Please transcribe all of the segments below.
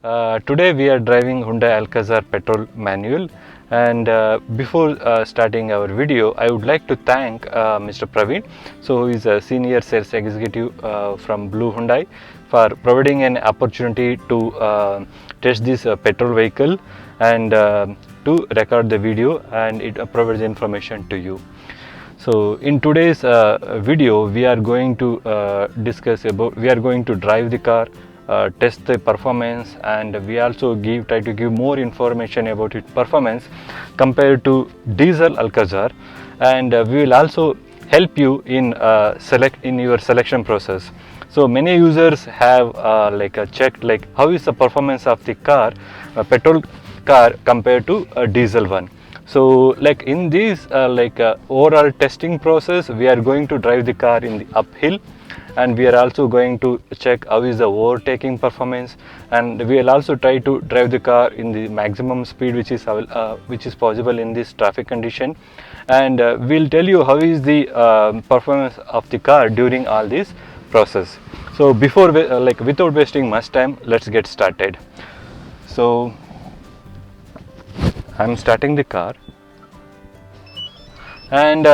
Today we are driving Hyundai Alcazar petrol manual, and before starting our video I would like to thank Mr. Praveen, who is a senior sales executive from Blue Hyundai, for providing an opportunity to test this petrol vehicle and to record the video, and it provides information to you. So in today's video we are going to we are going to drive the car, test the performance, and we also try to give more information about its performance compared to diesel Alcazar, and we will also help you in your selection process. So many users have checked how is the performance of the car, petrol car compared to a diesel one. So like in this overall testing process, we are going to drive the car in the uphill, and we are also going to check how is the overtaking performance, and we will also try to drive the car in the maximum speed which is possible in this traffic condition, and we'll tell you how is the performance of the car during all this process. So before without wasting much time, let's get started. So I'm starting the car, and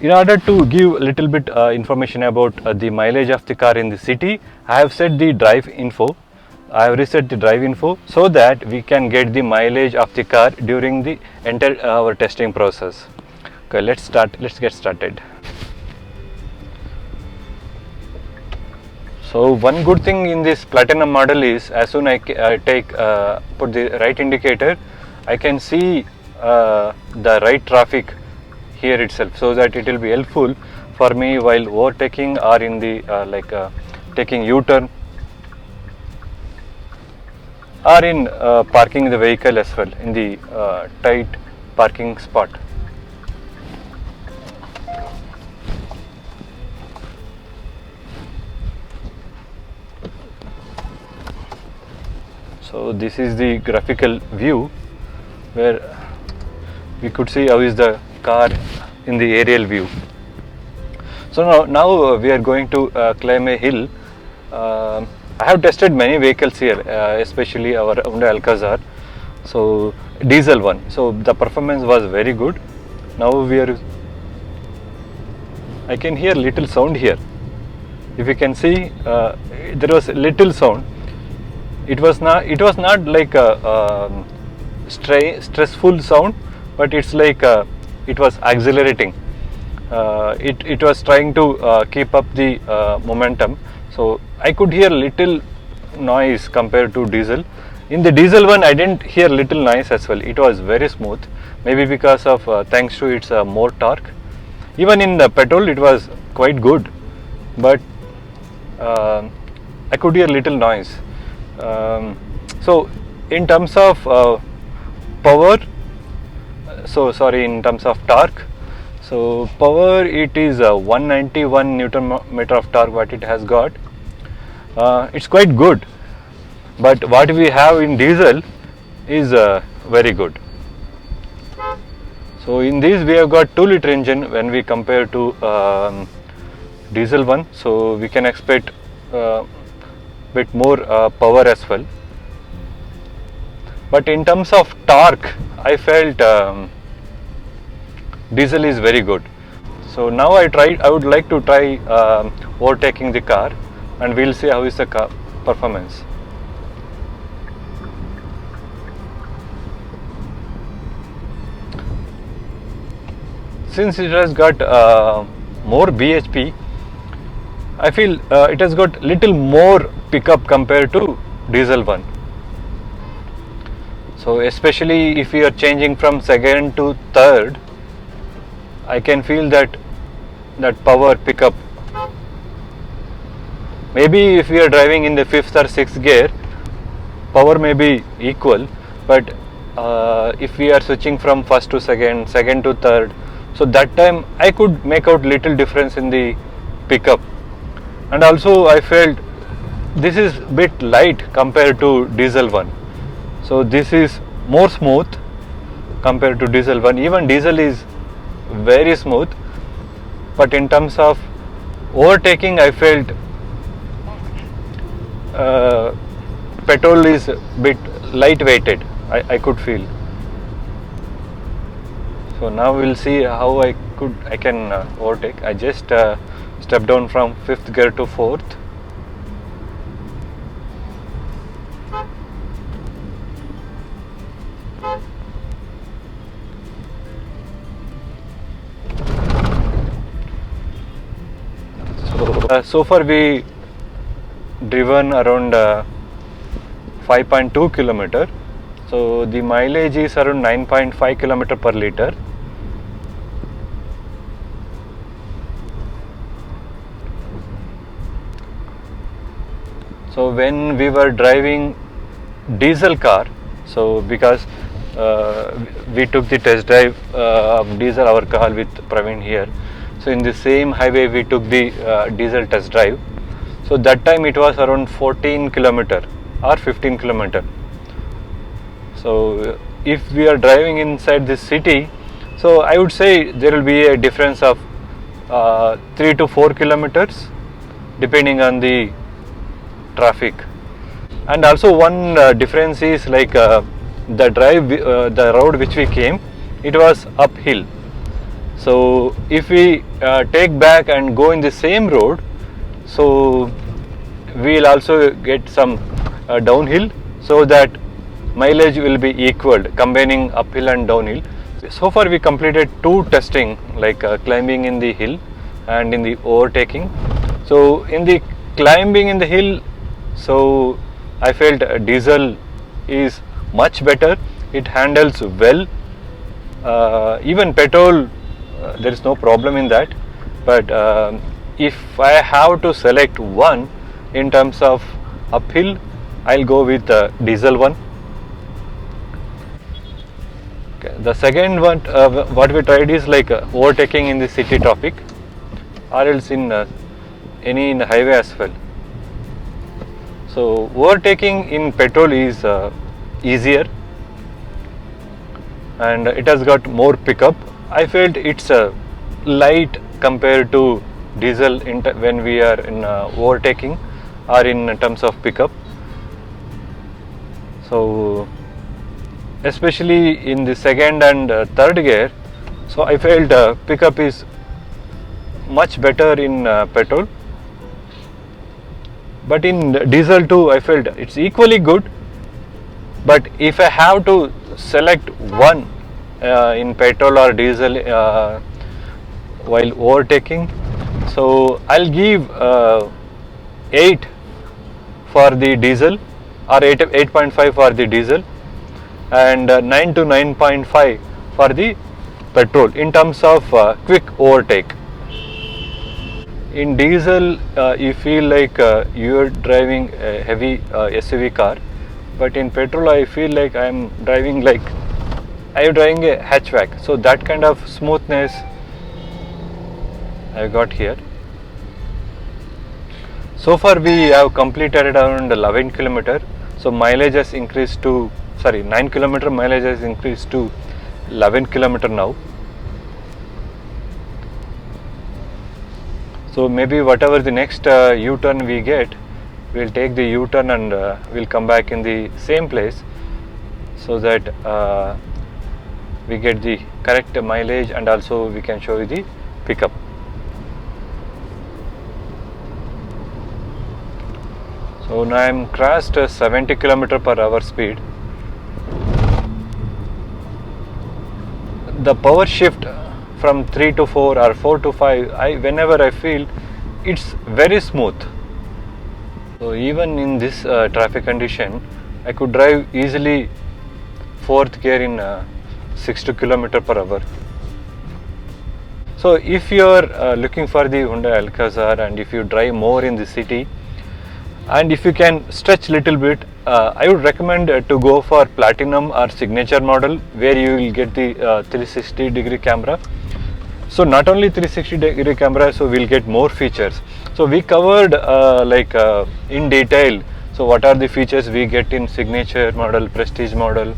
in order to give a little bit information about the mileage of the car in the city, I have set the drive info. I have reset the drive info so that we can get the mileage of the car during the entire our testing process. Okay, let's get started. So one good thing in this Platinum model is, as soon I put the right indicator, I can see the right traffic here itself, so that it will be helpful for me while overtaking or in the taking U-turn, or in parking the vehicle as well in the tight parking spot. So this is the graphical view where we could see how is the car in the aerial view. So now we are going to climb a hill. I have tested many vehicles here, especially our Hyundai Alcazar, so diesel one. So the performance was very good. Now I can hear little sound here. If you can see, there was little sound. It was not like a stressful sound, but it's like it was accelerating. It was trying to keep up the momentum. So I could hear little noise compared to diesel. In the diesel one, I didn't hear little noise as well. It was very smooth. Maybe because of thanks to its more torque. Even in the petrol, it was quite good, but I could hear little noise. So in terms of power, in terms of torque, so power, it is 191 Newton meter of torque what it has got. It's quite good, but what we have in diesel is very good. So in this we have got 2-liter engine when we compare to diesel one, so we can expect bit more power as well. But in terms of torque, I felt diesel is very good. So now I would like to try overtaking the car, and we'll see how is the car performance. Since it has got more bhp, I feel it has got little more pickup compared to diesel one. So especially if we are changing from second to third, I can feel that power pickup. Maybe if we are driving in the 5th or 6th gear, power may be equal, but if we are switching from first to second to third, so that time I could make out little difference in the pickup. And also I felt this is bit light compared to diesel one. So this is more smooth compared to diesel one. Even diesel is very smooth, but in terms of overtaking, I felt petrol is a bit light-weighted. I could feel. So now we'll see how I can overtake. I just stepped down from 5th gear to 4th. So far we driven around 5.2 kilometer. So the mileage is around 9.5 kilometer per liter. So when we were driving diesel car, so because we took the test drive of diesel, our car with Praveen here. So in the same highway we took the diesel test drive. So that time it was around 14 kilometer or 15 kilometer. So if we are driving inside this city, so I would say there will be a difference of 3 to 4 kilometers depending on the traffic. And also one difference is like the road which we came, it was uphill. So if we take back and go in the same road, so we will also get some downhill, so that mileage will be equaled, combining uphill and downhill. So far we completed 2 testing, like climbing in the hill and in the overtaking. So in the climbing in the hill, so I felt diesel is much better. It handles well. Even petrol, there is no problem in that. But if I have to select one in terms of uphill, I'll go with diesel one. Okay. The second one, what we tried is like overtaking in the city traffic, or else in any in the highway as well. So overtaking in petrol is easier, and it has got more pickup. I felt it's light compared to diesel when we are in overtaking or in terms of pickup. So especially in the second and third gear, so I felt pickup is much better in petrol. But in diesel too, I felt it's equally good. But if I have to select one in petrol or diesel while overtaking, so I'll give 8 for the diesel, or 8.5 for the diesel, and 9 to 9.5 for the petrol in terms of quick overtake. In diesel, you feel like you are driving a heavy SUV car, but in petrol, I feel like I am driving a hatchback. So that kind of smoothness I got here. So far, we have completed around 11 kilometer. So mileage has increased to 9 kilometer mileage has increased to 11 kilometer now. So maybe whatever the next U-turn we get, we'll take the U-turn and we'll come back in the same place, so that we get the correct mileage, and also we can show you the pickup. So now I am crossed 70 km per hour speed. The power shift from 3 to 4 or 4 to 5, whenever I feel, it's very smooth. So even in this traffic condition, I could drive easily 4th gear in 60 km per hour. So if you are looking for the Hyundai Alcazar, and if you drive more in the city, and if you can stretch little bit, I would recommend to go for Platinum or Signature model, where you will get the 360-degree camera. So not only 360-degree camera, so we'll get more features. So we covered in detail, so what are the features we get in Signature model, Prestige model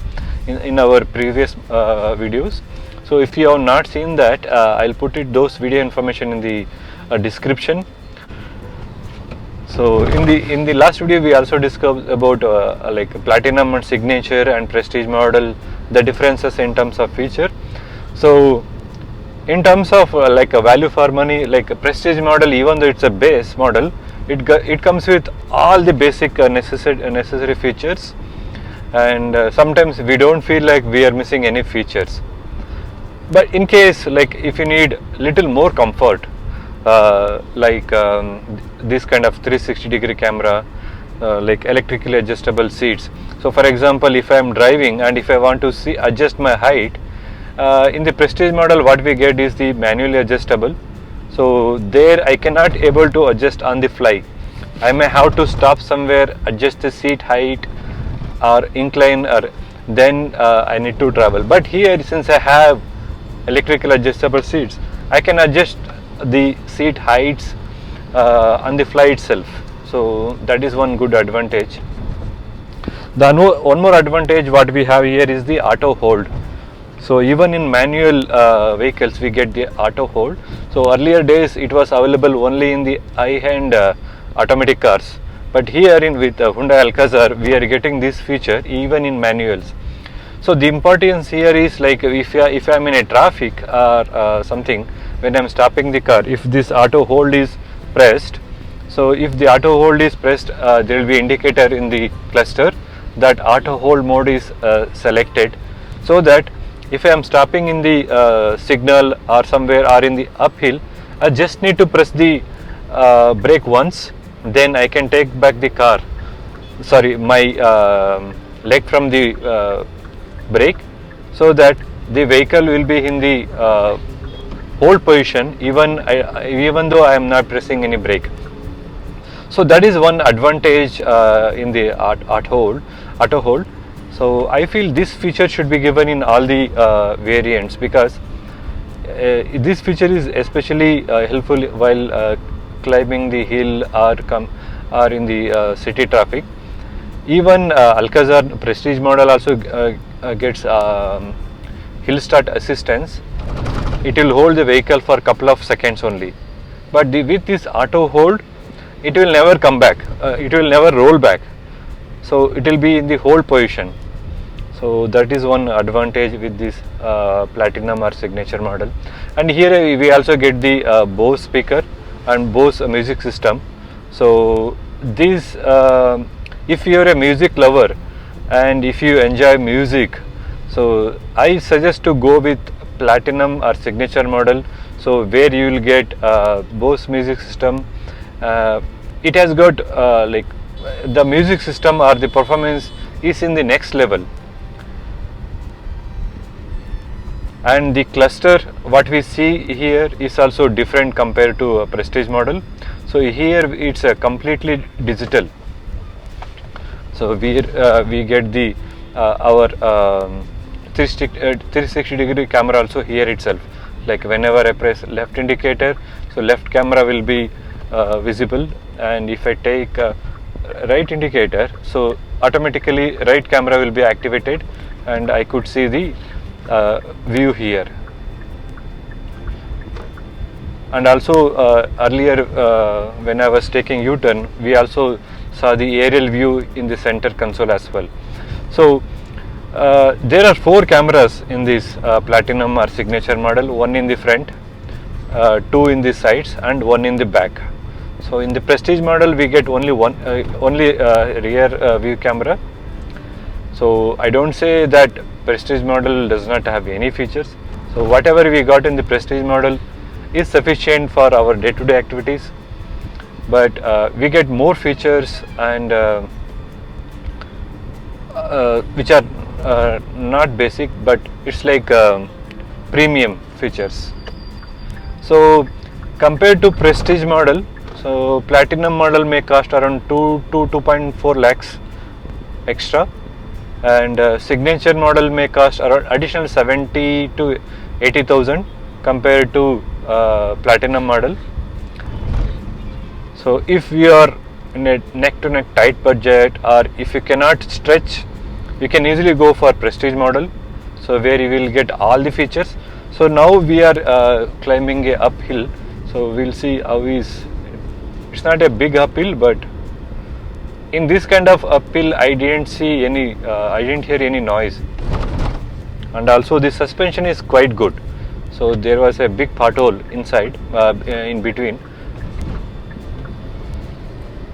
in our previous videos. So if you have not seen that, I'll put those video information in the description. So in the last video we also discussed about like platinum and signature and prestige model, the differences in terms of feature. So in terms of like a value for money, like a prestige model, even though it's a base model, it comes with all the basic necessary features, and sometimes we don't feel like we are missing any features. But in case like if you need little more comfort, like this kind of 360-degree camera, like electrically adjustable seats. So for example, if I am driving and if I want to adjust my height, in the prestige model what we get is the manually adjustable. So there I cannot able to adjust on the fly. I may have to stop somewhere, adjust the seat height or incline, or then I need to travel. But here, since I have electrical adjustable seats, I can adjust the seat heights on the fly itself. So that is one good advantage. One more advantage what we have here is the auto hold. So even in manual vehicles we get the auto hold. So earlier days it was available only in the high-end automatic cars, but here with Hyundai Alcazar we are getting this feature even in manuals. So the importance here is like if I am in a traffic or something, when I am stopping the car, if this auto hold is pressed, so if the auto hold is pressed, there will be indicator in the cluster that auto hold mode is selected, so that if I am stopping in the signal or somewhere or in the uphill, I just need to press the brake once, then I can take back the car, my leg from the brake, so that the vehicle will be in the hold position even though I am not pressing any brake. So that is one advantage in the auto hold. So I feel this feature should be given in all the variants, because this feature is especially helpful while climbing the hill or in the city traffic. Even Alcazar Prestige model also gets hill start assistance. It will hold the vehicle for a couple of seconds only, but with this auto hold, it will never come back. It will never roll back. So it will be in the hold position. So that is one advantage with this platinum or signature model. And here we also get the Bose speaker and Bose music system. So this, if you are a music lover and if you enjoy music, so I suggest to go with platinum or signature model. So where you will get Bose music system. It has got like the music system or the performance is in the next level. And the cluster what we see here is also different compared to a prestige model. So here it's a completely digital. So we get the our 360-degree camera also here itself. Like whenever I press left indicator, so left camera will be visible, and if I take right indicator, so automatically right camera will be activated, and I could see the view here. And also earlier when I was taking U-turn, we also saw the aerial view in the center console as well. So there are 4 cameras in this platinum or signature model, one in the front, 2 in the sides and 1 in the back. So in the prestige model we get only rear view camera. So I don't say that prestige model does not have any features. So whatever we got in the prestige model is sufficient for our day-to-day activities, but we get more features and which are not basic, but it's like premium features. So compared to prestige model, so platinum model may cost around 2.4 lakhs extra, and signature model may cost around additional 70 to 80,000 compared to platinum model. So if you are in a neck-to-neck tight budget, or if you cannot stretch, you can easily go for prestige model, so where you will get all the features. So now we are climbing a uphill, so we'll see how is It's not a big uphill, but in this kind of uphill I didn't hear any noise, and also the suspension is quite good. So there was a big pothole inside, in between.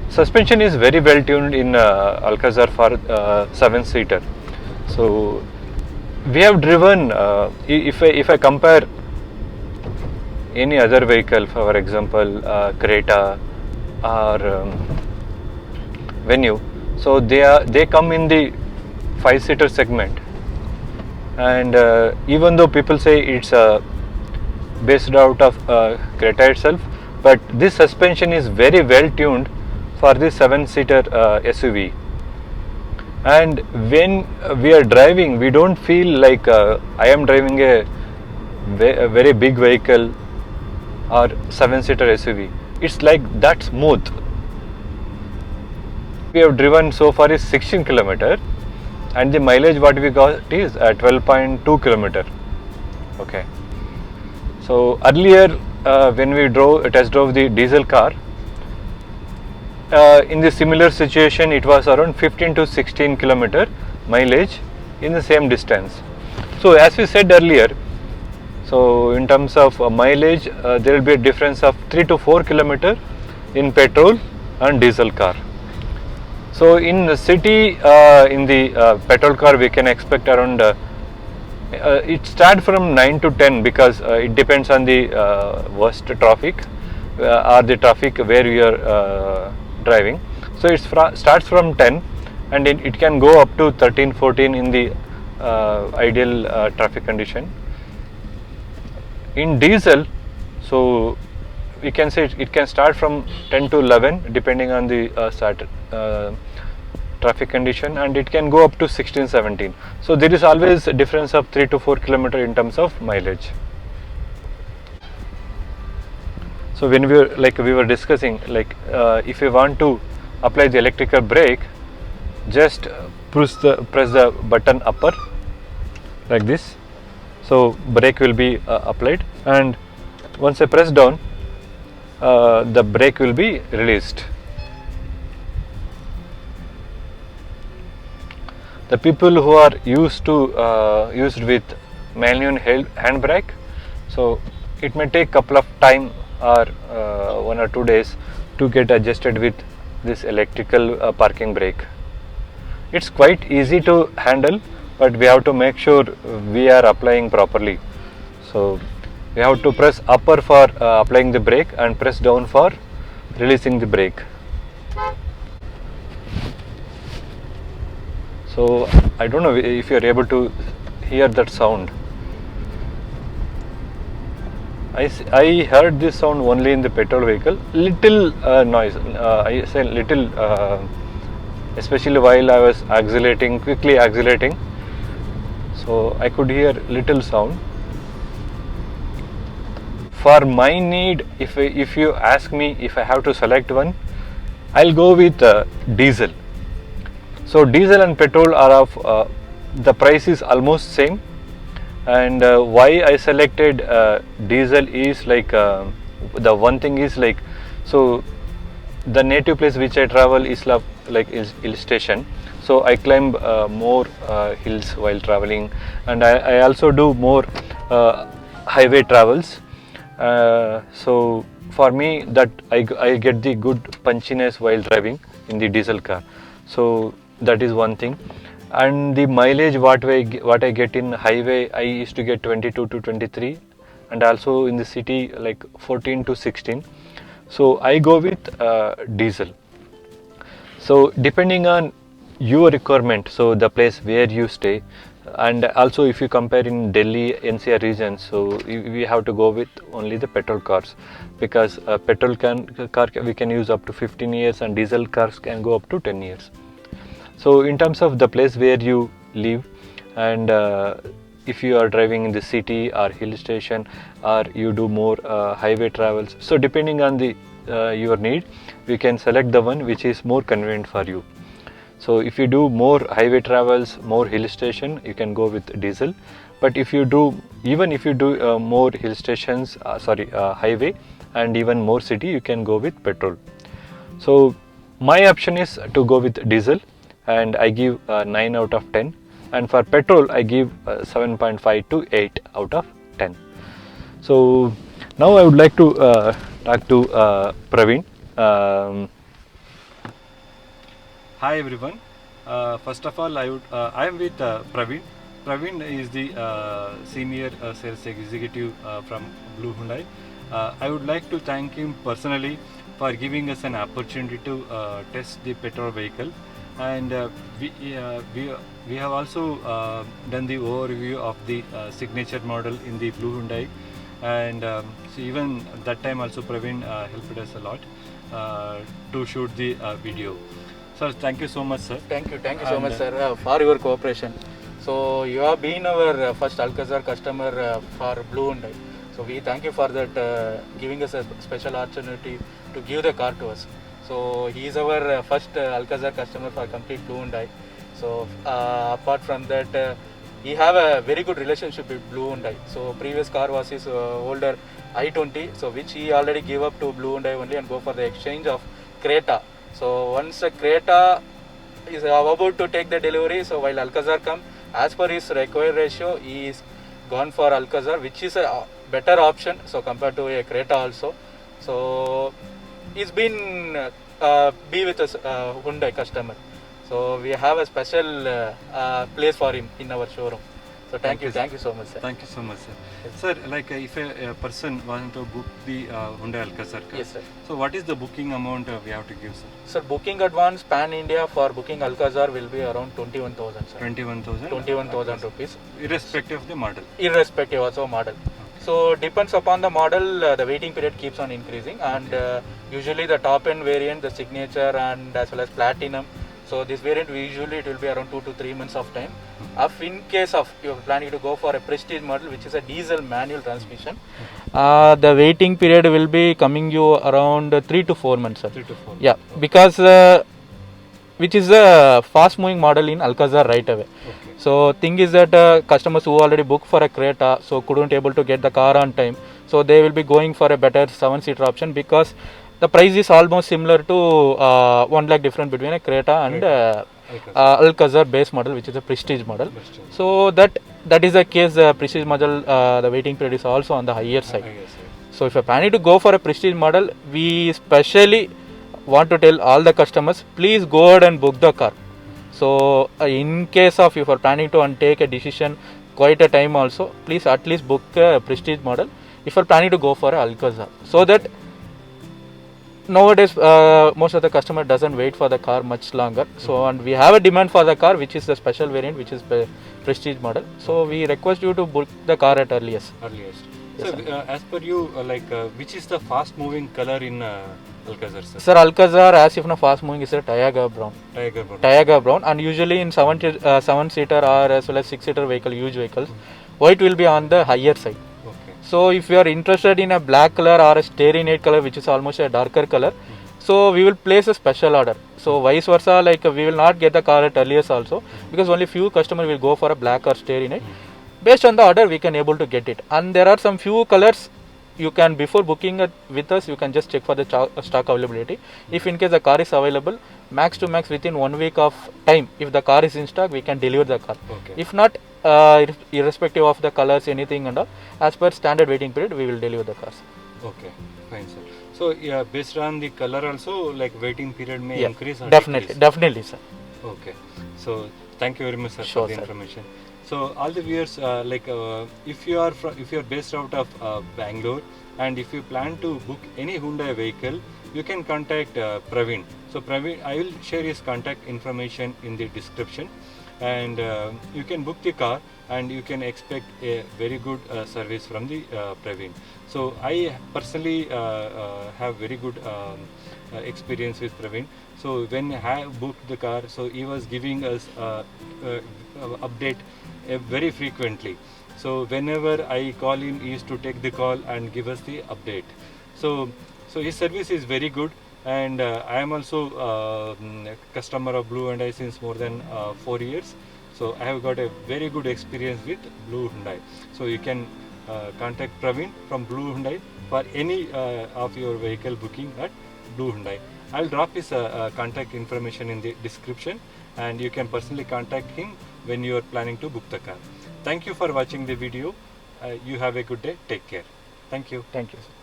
Suspension is very well tuned in Alcazar for 7-seater. So we have driven, if I compare any other vehicle, for example Creta or Venue, so they come in the 5-seater segment, and even though people say it's based out of Creta itself, but this suspension is very well tuned for this 7-seater SUV. And when we are driving, we don't feel like I am driving a very big vehicle or 7-seater SUV. It's like that smooth. We have driven so far is 16 km, and the mileage what we got is 12.2 km. Okay. So earlier when we test drove the diesel car, in the similar situation it was around 15 to 16 km mileage in the same distance. So as we said earlier, so in terms of mileage there will be a difference of 3 to 4 km in petrol and diesel car. So in the city, in the petrol car, we can expect around it starts from 9 to 10, because it depends on the worst traffic or the traffic where you are driving. So it starts from 10, and it can go up to 13, 14 in the ideal traffic condition. In diesel, so we can say it can start from 10 to 11 depending on the traffic condition, and it can go up to 16, 17. So there is always a difference of 3 to 4 km in terms of mileage. So when we were discussing, if you want to apply the electrical brake, just press the button upper like this. So brake will be applied, and once I press down, the brake will be released. The people who are used with manual handbrake, so it may take couple of time or 1 or 2 days to get adjusted with this electrical parking brake. It's quite easy to handle, but we have to make sure we are applying properly. So we have to press upper for applying the brake and press down for releasing the brake. So I don't know if you are able to hear that sound. I heard this sound only in the petrol vehicle. Little noise. I say little, especially while I was quickly accelerating. So I could hear little sound. For my need, if you ask me if I have to select one, I'll go with diesel. So diesel and petrol are of the price is almost same, and why I selected diesel is the one thing is so the native place which I travel is hill station. So I climb more hills while traveling, and I also do more highway travels. So for me that I get the good punchiness while driving in the diesel car. So that is one thing. And the mileage what I get in highway, I used to get 22 to 23, and also in the city 14 to 16. So I go with diesel. So depending on your requirement, so the place where you stay, and also if you compare in Delhi NCR region, so we have to go with only the petrol cars, because petrol car we can use up to 15 years and diesel cars can go up to 10 years. So in terms of the place where you live, and if you are driving in the city or hill station, or you do more highway travels, so depending on the your need, we can select the one which is more convenient for you. So if you do more highway travels, more hill station, you can go with diesel. But if you do more hill stations, highway, and even more city, you can go with petrol. So my option is to go with diesel, and I give 9 out of 10, and for petrol I give 7.5 to 8 out of 10. So now I would like to talk to Praveen. Hi everyone. First of all, I am with Praveen. Praveen is the senior sales executive from Blue Hyundai. I would like to thank him personally for giving us an opportunity to test the petrol vehicle, and we have also done the overview of the signature model in the Blue Hyundai, and so even that time also Praveen helped us a lot to shoot the video. Sir, thank you so much, sir. Thank you so much, sir, for your cooperation. So you have been our first Alcazar customer for Blue Hyundai. So we thank you for that, giving us a special opportunity to give the car to us. So he is our first Alcazar customer for complete Blue Hyundai. So apart from that, he have a very good relationship with Blue Hyundai. So previous car was his older i20, so which he already gave up to Blue Hyundai only and go for the exchange of Creta. So once the Creta is about to take the delivery, so while Alcazar come, as per his required ratio, he is gone for Alcazar, which is a better option. So compared to a Creta also. So he's been be with us Hyundai customer. So we have a special place for him in our showroom. So thank you so much, sir. Thank you so much, sir. Sir, like if a person wants to book the Hyundai Alcazar car, Yes, sir. so what is the booking amount we have to give, sir? Sir, booking advance pan India for booking Alcazar will be around 21,000, sir. 21,000? 21,000 rupees. Irrespective of the model? Irrespective also model. So depends upon the model, the waiting period keeps on increasing, and usually the top end variant, the signature and as well as platinum. So this variant usually it will be around 2 to 3 months of time. If in case of you are planning to go for a prestige model, which is a diesel manual transmission, the waiting period will be coming you around 3 to 4 months, sir. 3 to 4 months. Yeah, because which is a fast moving model in Alcazar right away. Okay. So thing is that customers who already booked for a Creta, so couldn't able to get the car on time, so they will be going for a better 7-seater option, because the price is almost similar to 1 lakh difference between a Creta and Alcazar base model, which is a prestige model. So that is the case. The prestige model, the waiting period is also on the higher side. So if you're planning to go for a prestige model, we specially want to tell all the customers, please go ahead and book the car. So in case of if you're planning to take a decision quite a time also, please at least book a prestige model if you're planning to go for a Alcazar, so that nowadays most of the customer doesn't wait for the car much longer. So and we have a demand for the car, which is the special variant, which is prestige model. So we request you to book the car at earliest. Yes, so as per you, which is the fast moving color in Alcazar, sir? Sir, Alcazar as if now fast moving is a Taiga brown. Taiga brown, and usually in 7-seater or as well as 6-seater vehicle, huge vehicles, white will be on the higher side. So if you are interested in a black color or a starry night color, which is almost a darker color, so we will place a special order. So vice versa, like we will not get the car at earliest also, because only few customers will go for a black or starry night. Based on the order, we can able to get it. And there are some few colors you can, before booking it with us, you can just check for the stock availability. If in case the car is available, max to max within 1 week of time, if the car is in stock, we can deliver the car. If not, irrespective of the colors, anything and all, as per standard waiting period, we will deliver the cars. Okay, fine, sir. So yeah, based on the color also, like waiting period may increase or definitely, sir. Okay, so thank you very much, sir, Sure, for the information. So all the viewers, if you are based out of Bangalore, and if you plan to book any Hyundai vehicle, you can contact Praveen. So Praveen, I will share his contact information in the description, and you can book the car and you can expect a very good service from the Praveen. So I personally have very good experience with Praveen. So when I booked the car, so he was giving us update very frequently. So whenever I call him, he used to take the call and give us the update. So his service is very good, and I am also a customer of Blue Hyundai since more than 4 years. So I have got a very good experience with Blue Hyundai. So you can contact Praveen from Blue Hyundai for any of your vehicle booking at Blue Hyundai. I'll drop his contact information in the description, and you can personally contact him when you are planning to book the car. Thank you for watching the video. You have a good day. Take care. Thank you. Thank you, sir.